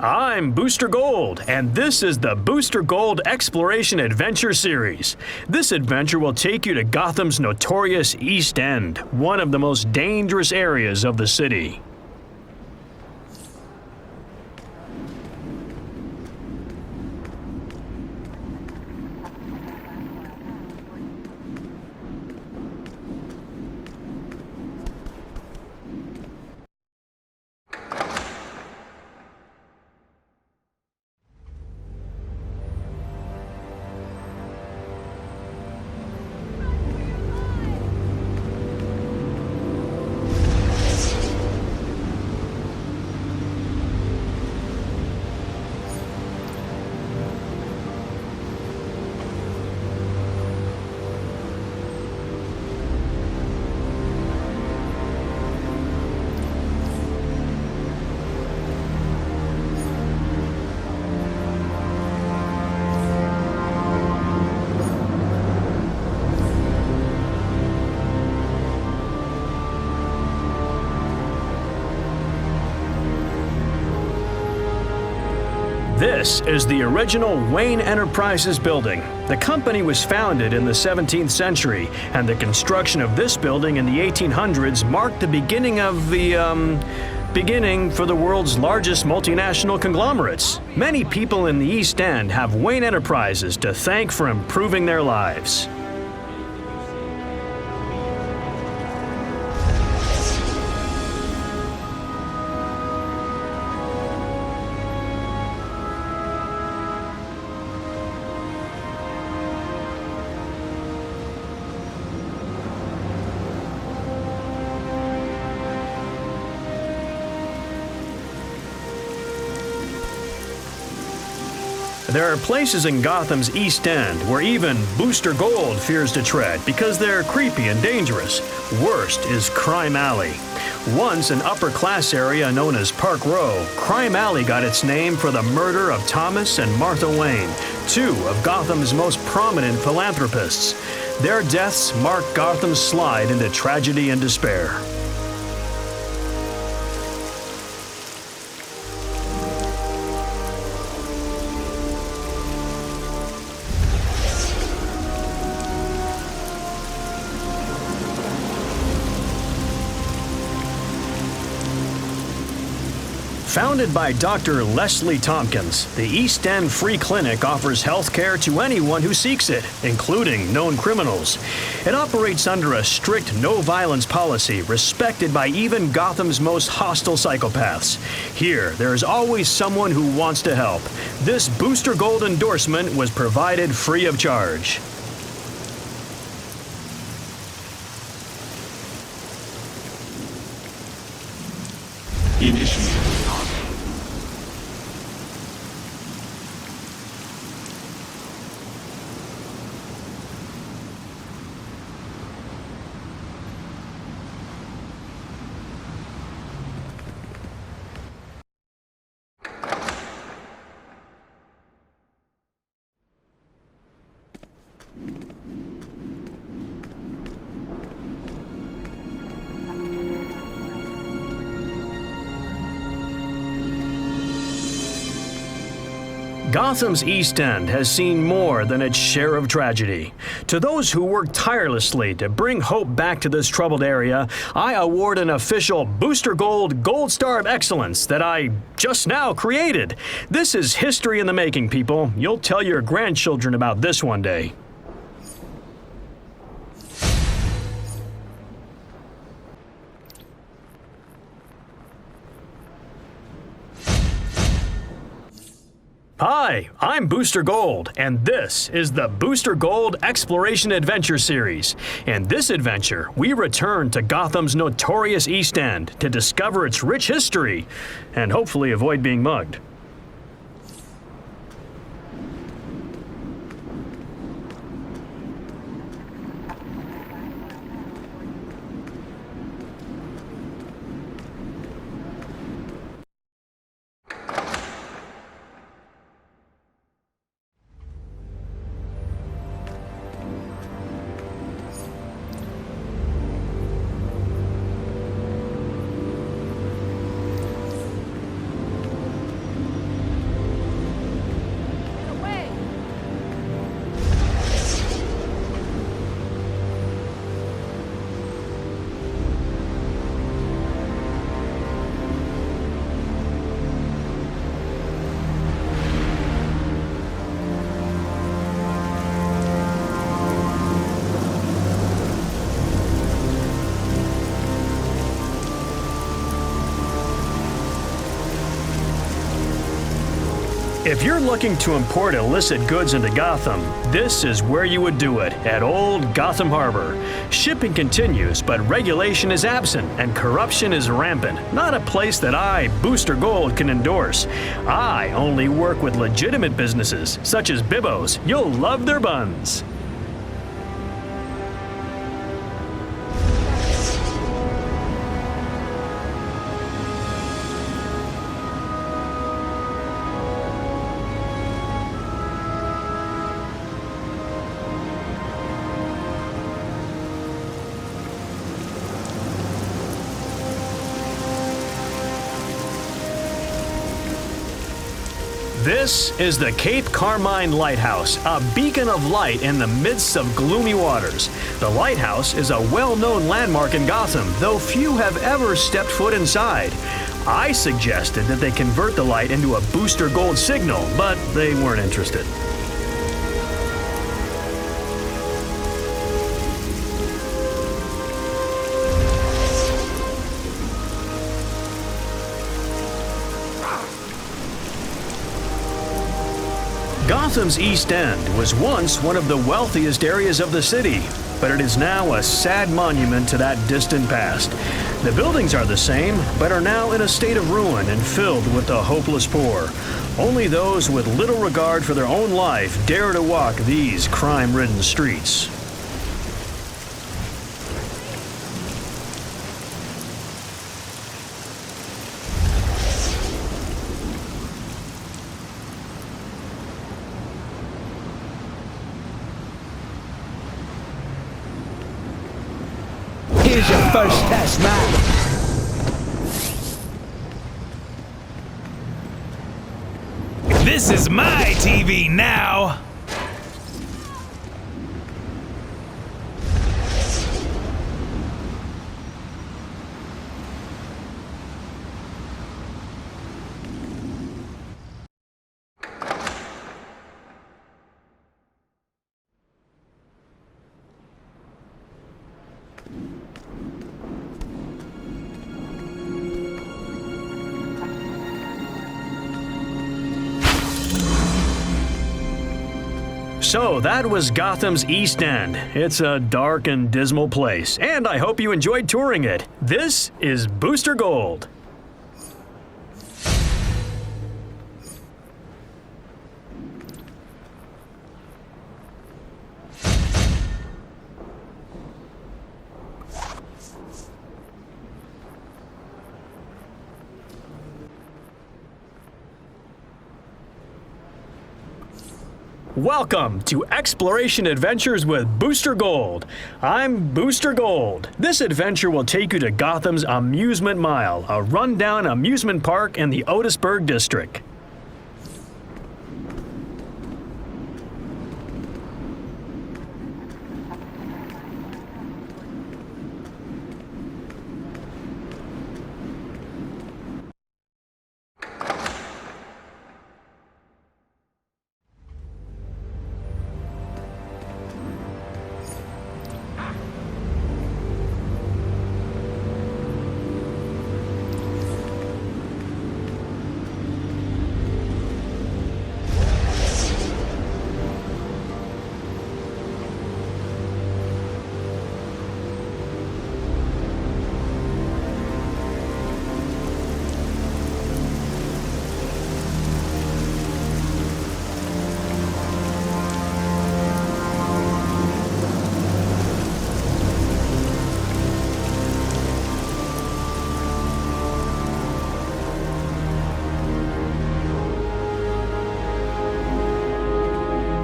I'm Booster Gold, and this is the Booster Gold Exploration Adventure Series. This adventure will take you to Gotham's notorious East End, one of the most dangerous areas of the city. This is the original Wayne Enterprises building. The company was founded in the 17th century, and the construction of this building in the 1800s marked the beginning of beginning for the world's largest multinational conglomerates. Many people in the East End have Wayne Enterprises to thank for improving their lives. There are places in Gotham's East End where even Booster Gold fears to tread because they're creepy and dangerous. Worst is Crime Alley. Once an upper-class area known as Park Row, Crime Alley got its name for the murder of Thomas and Martha Wayne, two of Gotham's most prominent philanthropists. Their deaths marked Gotham's slide into tragedy and despair. Founded by Dr. Leslie Tompkins, the East End Free Clinic offers health care to anyone who seeks it, including known criminals. It operates under a strict no-violence policy, respected by even Gotham's most hostile psychopaths. Here, there is always someone who wants to help. This Booster Gold endorsement was provided free of charge. Gotham's East End has seen more than its share of tragedy. To those who work tirelessly to bring hope back to this troubled area, I award an official Booster Gold Gold Star of Excellence that I just now created. This is history in the making, people. You'll tell your grandchildren about this one day. Hi, I'm Booster Gold, and this is the Booster Gold Exploration Adventure Series. In this adventure, we return to Gotham's notorious East End to discover its rich history and hopefully avoid being mugged. If you're looking to import illicit goods into Gotham, this is where you would do it, at Old Gotham Harbor. Shipping continues, but regulation is absent and corruption is rampant. Not a place that I, Booster Gold, can endorse. I only work with legitimate businesses, such as Bibbo's. You'll love their buns. This is the Cape Carmine Lighthouse, a beacon of light in the midst of gloomy waters. The lighthouse is a well-known landmark in Gotham, though few have ever stepped foot inside. I suggested that they convert the light into a Booster Gold signal, but they weren't interested. Gotham's East End was once one of the wealthiest areas of the city, but it is now a sad monument to that distant past. The buildings are the same, but are now in a state of ruin and filled with the hopeless poor. Only those with little regard for their own life dare to walk these crime-ridden streets. Here's your first test map. This is my TV now! So that was Gotham's East End. It's a dark and dismal place, and I hope you enjoyed touring it. This is Booster Gold. Welcome to Exploration Adventures with Booster Gold. I'm Booster Gold. This adventure will take you to Gotham's Amusement Mile, a rundown amusement park in the Otisburg district.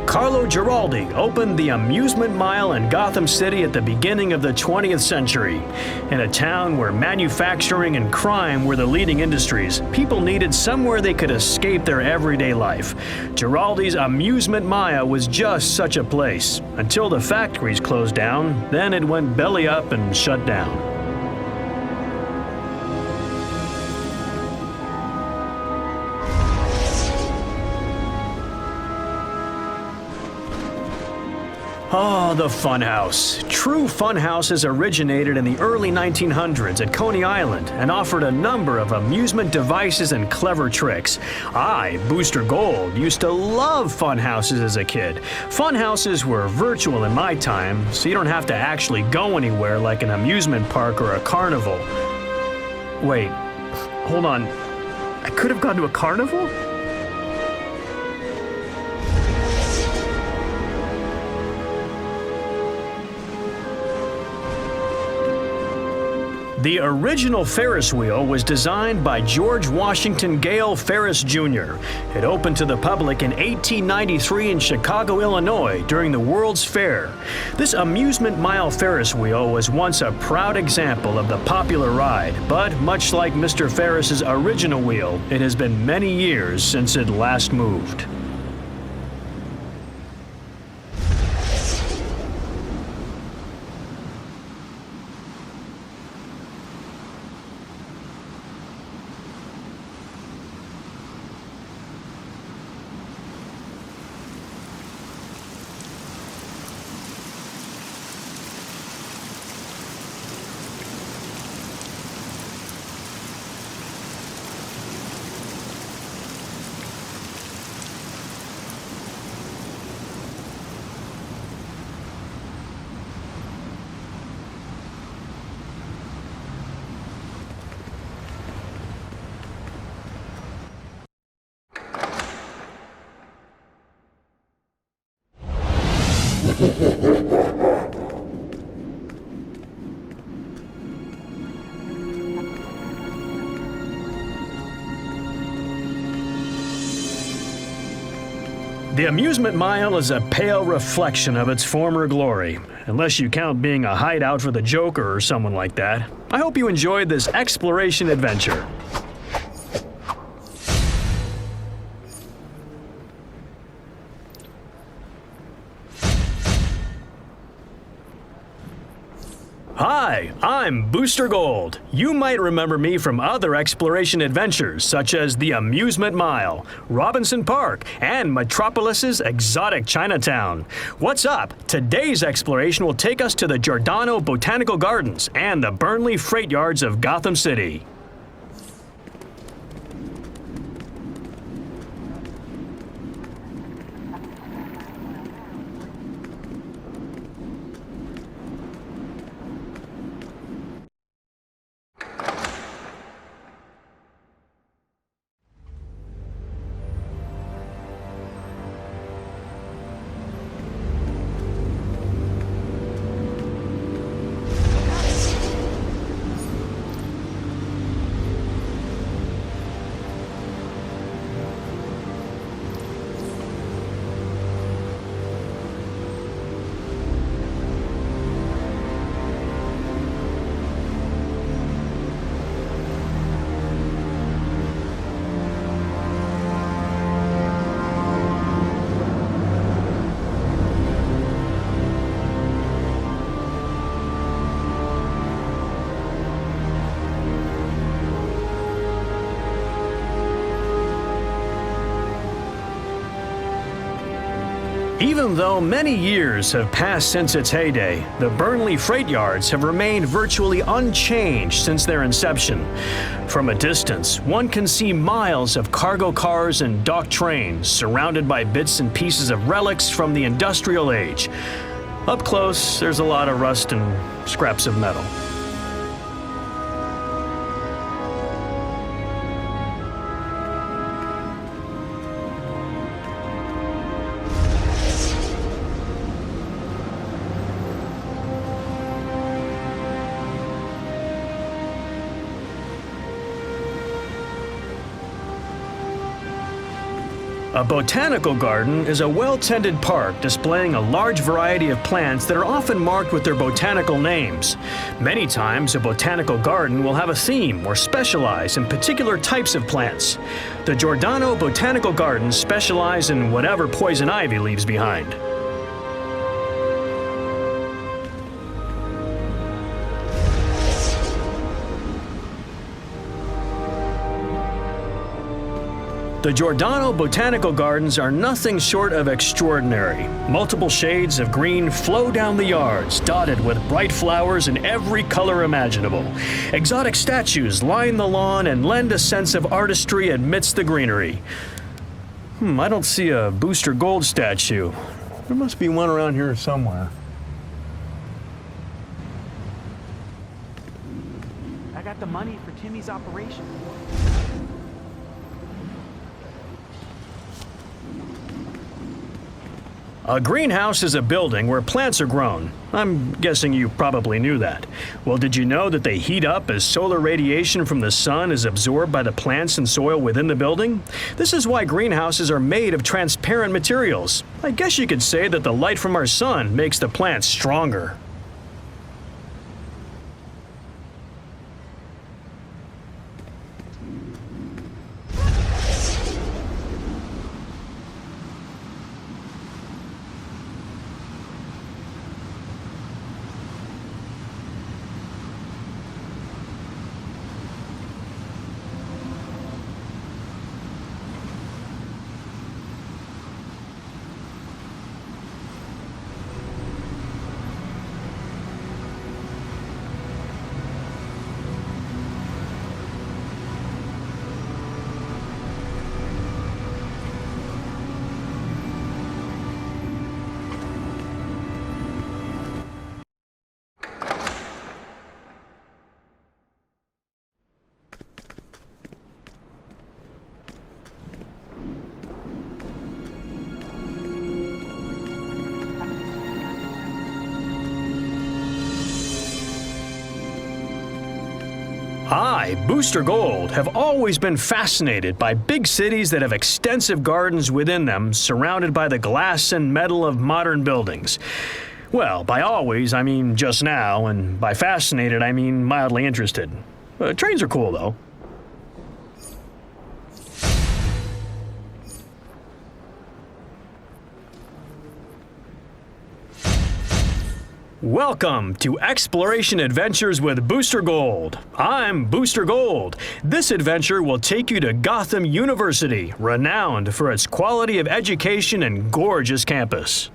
Carlo Giraldi opened the Amusement Mile in Gotham City at the beginning of the 20th century. In a town where manufacturing and crime were the leading industries, people needed somewhere they could escape their everyday life. Giraldi's Amusement Mile was just such a place, until the factories closed down, then it went belly up and shut down. Oh, Oh, the Funhouse. True Funhouses originated in the early 1900s at Coney Island and offered a number of amusement devices and clever tricks. I, Booster Gold, used to love Funhouses as a kid. Funhouses were virtual in my time, so you don't have to actually go anywhere like an amusement park or a carnival. Wait, hold on. I could have gone to a carnival? The original Ferris wheel was designed by George Washington Gale Ferris Jr. It opened to the public in 1893 in Chicago, Illinois during the World's Fair. This Amusement Mile Ferris wheel was once a proud example of the popular ride, but much like Mr. Ferris's original wheel, it has been many years since it last moved. The Amusement Mile is a pale reflection of its former glory, unless you count being a hideout for the Joker or someone like that. I hope you enjoyed this exploration adventure. Hi, I'm Booster Gold. You might remember me from other exploration adventures such as the Amusement Mile, Robinson Park, and Metropolis's exotic Chinatown. What's up? Today's exploration will take us to the Giordano Botanical Gardens and the Burnley Freight Yards of Gotham City. Even though many years have passed since its heyday, the Burnley Freight Yards have remained virtually unchanged since their inception. From a distance, one can see miles of cargo cars and dock trains surrounded by bits and pieces of relics from the industrial age. Up close, there's a lot of rust and scraps of metal. A botanical garden is a well-tended park displaying a large variety of plants that are often marked with their botanical names. Many times, a botanical garden will have a theme or specialize in particular types of plants. The Giordano Botanical Gardens specialize in whatever poison ivy leaves behind. The Giordano Botanical Gardens are nothing short of extraordinary. Multiple shades of green flow down the yards, dotted with bright flowers in every color imaginable. Exotic statues line the lawn and lend a sense of artistry amidst the greenery. I don't see a Booster Gold statue. There must be one around here somewhere. I got the money for Timmy's operation. A greenhouse is a building where plants are grown. I'm guessing you probably knew that. Well, did you know that they heat up as solar radiation from the sun is absorbed by the plants and soil within the building? This is why greenhouses are made of transparent materials. I guess you could say that the light from our sun makes the plants stronger. I, Booster Gold, have always been fascinated by big cities that have extensive gardens within them, surrounded by the glass and metal of modern buildings. Well, by always, I mean just now, and by fascinated, I mean mildly interested. Trains are cool, though. Welcome to Exploration Adventures with Booster Gold. I'm Booster Gold. This adventure will take you to Gotham University, renowned for its quality of education and gorgeous campus.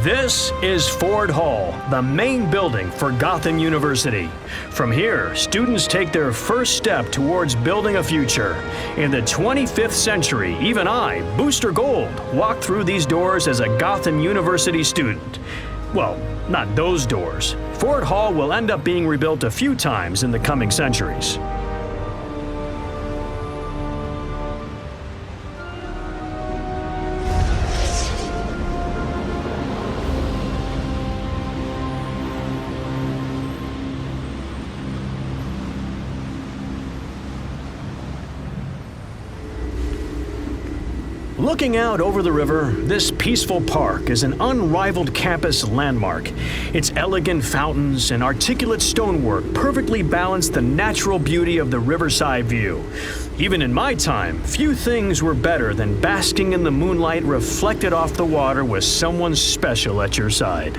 This is Ford Hall, the main building for Gotham University. From here, students take their first step towards building a future. In the 25th century, even I, Booster Gold, walked through these doors as a Gotham University student. Well, not those doors. Ford Hall will end up being rebuilt a few times in the coming centuries. Looking out over the river, this peaceful park is an unrivaled campus landmark. Its elegant fountains and articulate stonework perfectly balance the natural beauty of the riverside view. Even in my time, few things were better than basking in the moonlight reflected off the water with someone special at your side.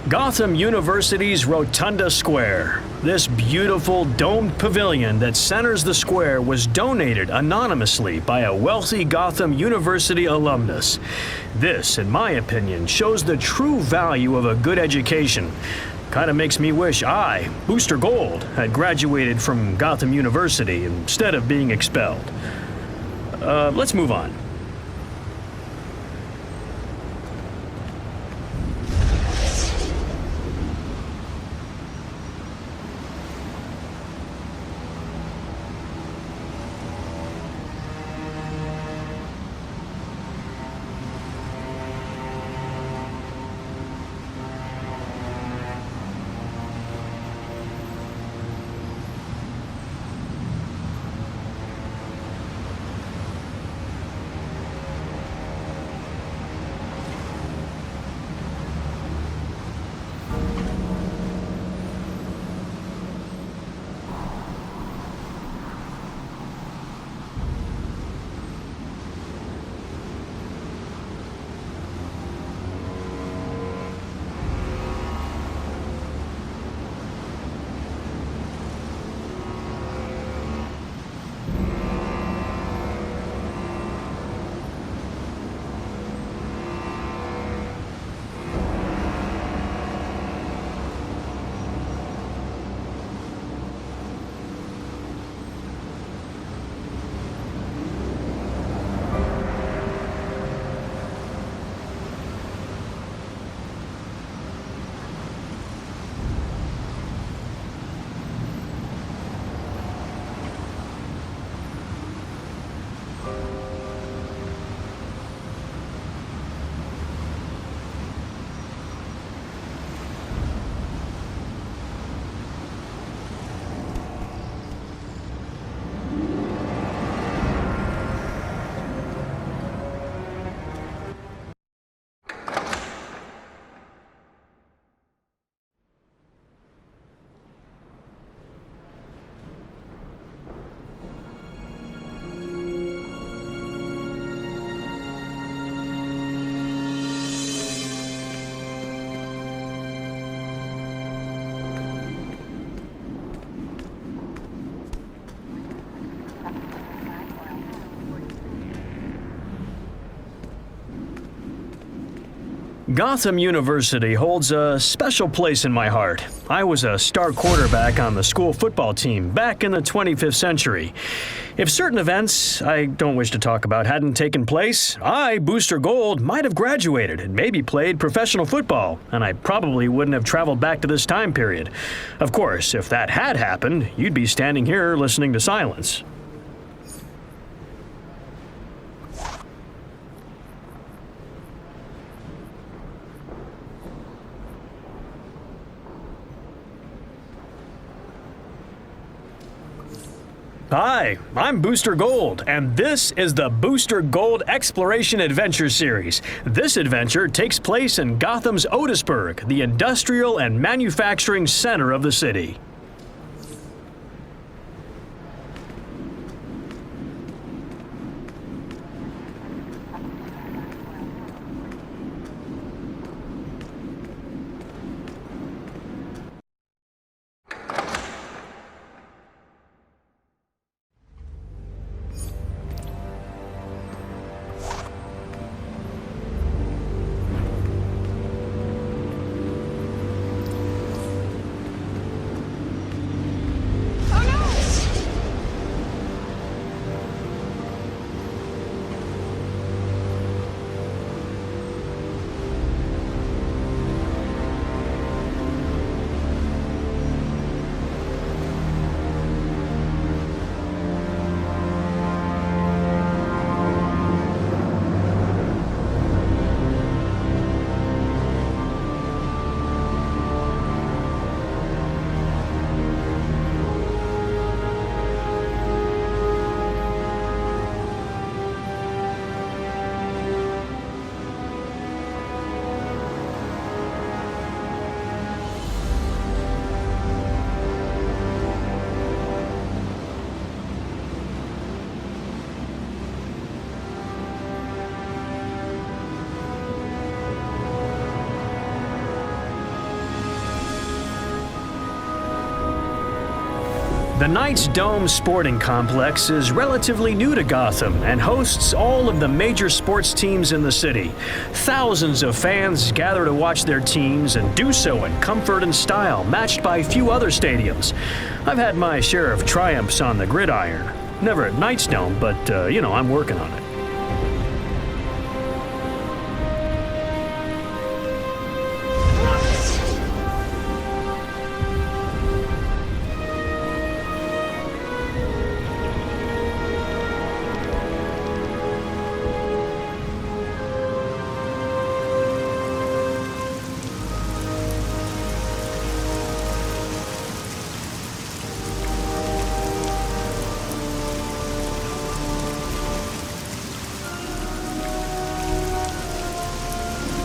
Gotham University's Rotunda Square. This beautiful domed pavilion that centers the square was donated anonymously by a wealthy Gotham University alumnus. This, in my opinion, shows the true value of a good education. Kind of makes me wish I, Booster Gold, had graduated from Gotham University instead of being expelled. Let's move on. Gotham University holds a special place in my heart. I was a star quarterback on the school football team back in the 25th century. If certain events I don't wish to talk about hadn't taken place, I, Booster Gold, might have graduated and maybe played professional football, and I probably wouldn't have traveled back to this time period. Of course, if that had happened, you'd be standing here listening to silence. Hi, I'm Booster Gold, and this is the Booster Gold Exploration Adventure Series. This adventure takes place in Gotham's Otisburg, the industrial and manufacturing center of the city. The Knights Dome Sporting Complex is relatively new to Gotham and hosts all of the major sports teams in the city. Thousands of fans gather to watch their teams and do so in comfort and style, matched by few other stadiums. I've had my share of triumphs on the gridiron. Never at Knights Dome, but, I'm working on it.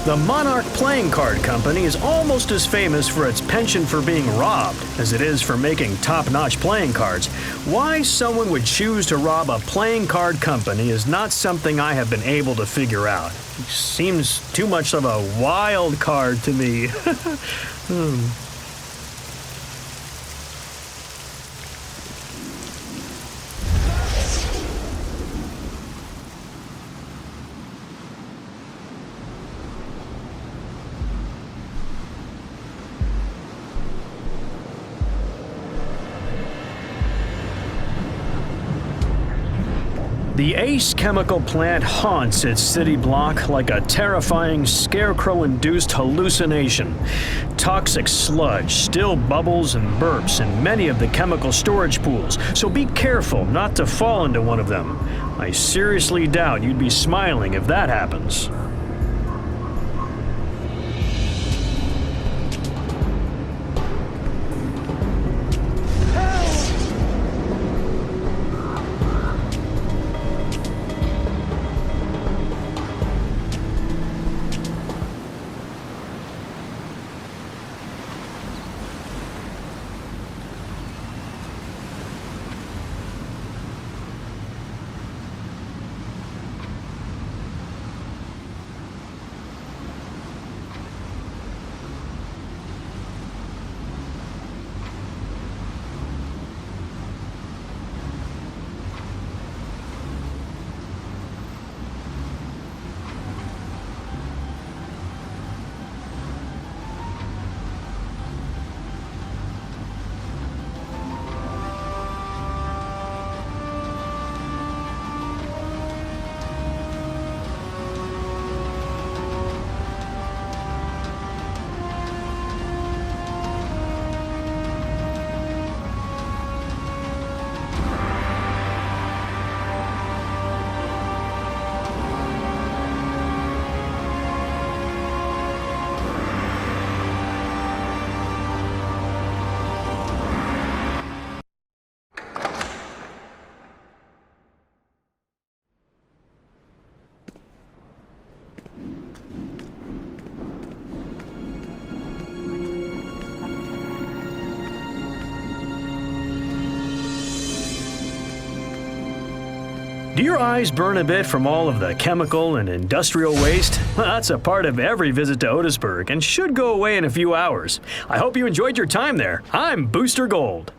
The Monarch Playing Card Company is almost as famous for its penchant for being robbed as it is for making top-notch playing cards. Why someone would choose to rob a playing card company is not something I have been able to figure out. It seems too much of a wild card to me. The Ace chemical plant haunts its city block like a terrifying scarecrow-induced hallucination. Toxic sludge still bubbles and burps in many of the chemical storage pools, so be careful not to fall into one of them. I seriously doubt you'd be smiling if that happens. Do your eyes burn a bit from all of the chemical and industrial waste? Well, that's a part of every visit to Otisburg and should go away in a few hours. I hope you enjoyed your time there. I'm Booster Gold.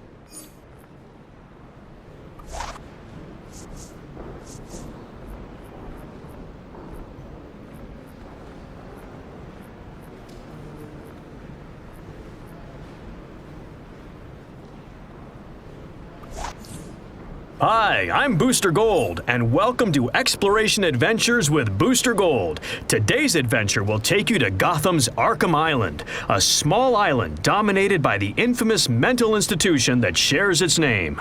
Hi, I'm Booster Gold, and welcome to Exploration Adventures with Booster Gold. Today's adventure will take you to Gotham's Arkham Island, a small island dominated by the infamous mental institution that shares its name.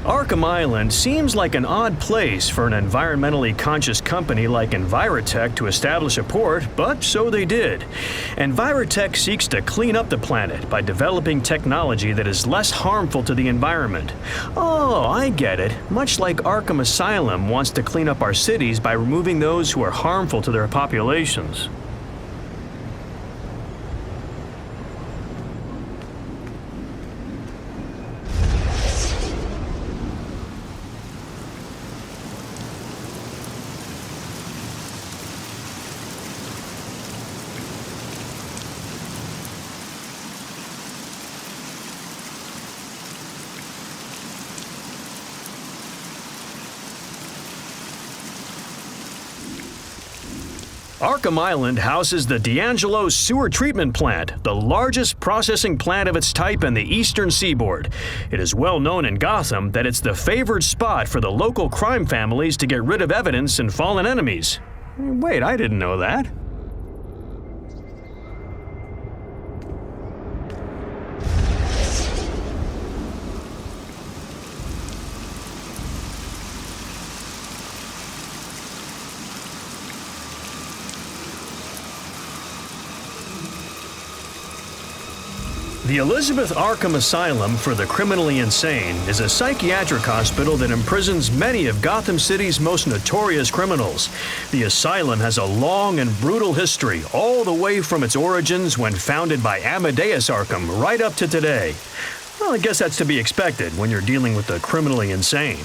Arkham Island seems like an odd place for an environmentally conscious company like Envirotech to establish a port, but so they did. Envirotech seeks to clean up the planet by developing technology that is less harmful to the environment. Oh, I get it. Much like Arkham Asylum wants to clean up our cities by removing those who are harmful to their populations. Arkham Island houses the D'Angelo Sewer Treatment Plant, the largest processing plant of its type in the eastern seaboard. It is well known in Gotham that it's the favored spot for the local crime families to get rid of evidence and fallen enemies. Wait, I didn't know that. The Elizabeth Arkham Asylum for the Criminally Insane is a psychiatric hospital that imprisons many of Gotham City's most notorious criminals. The asylum has a long and brutal history, all the way from its origins when founded by Amadeus Arkham right up to today. Well, I guess that's to be expected when you're dealing with the criminally insane.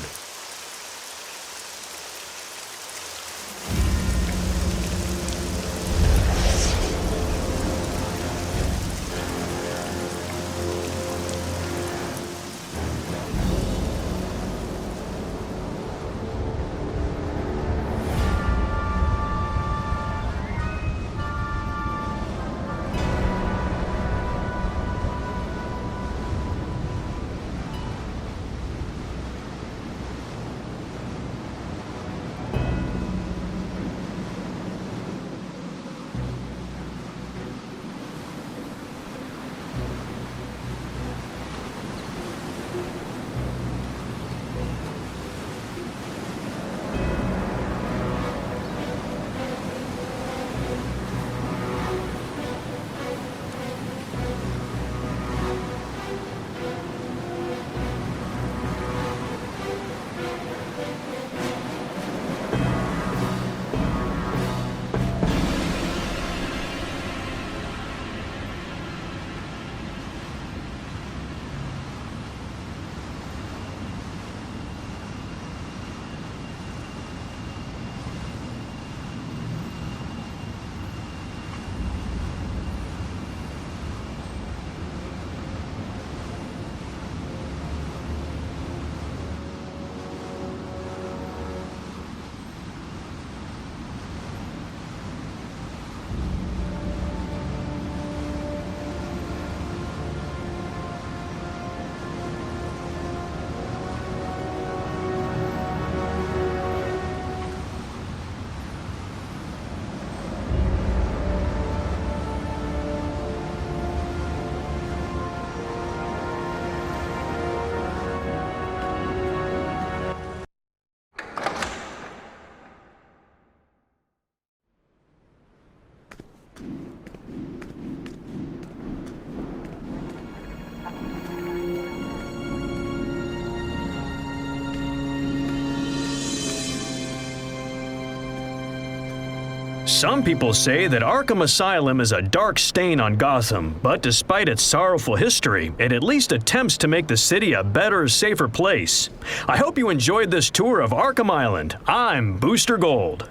Some people say that Arkham Asylum is a dark stain on Gotham, but despite its sorrowful history, it at least attempts to make the city a better, safer place. I hope you enjoyed this tour of Arkham Island. I'm Booster Gold.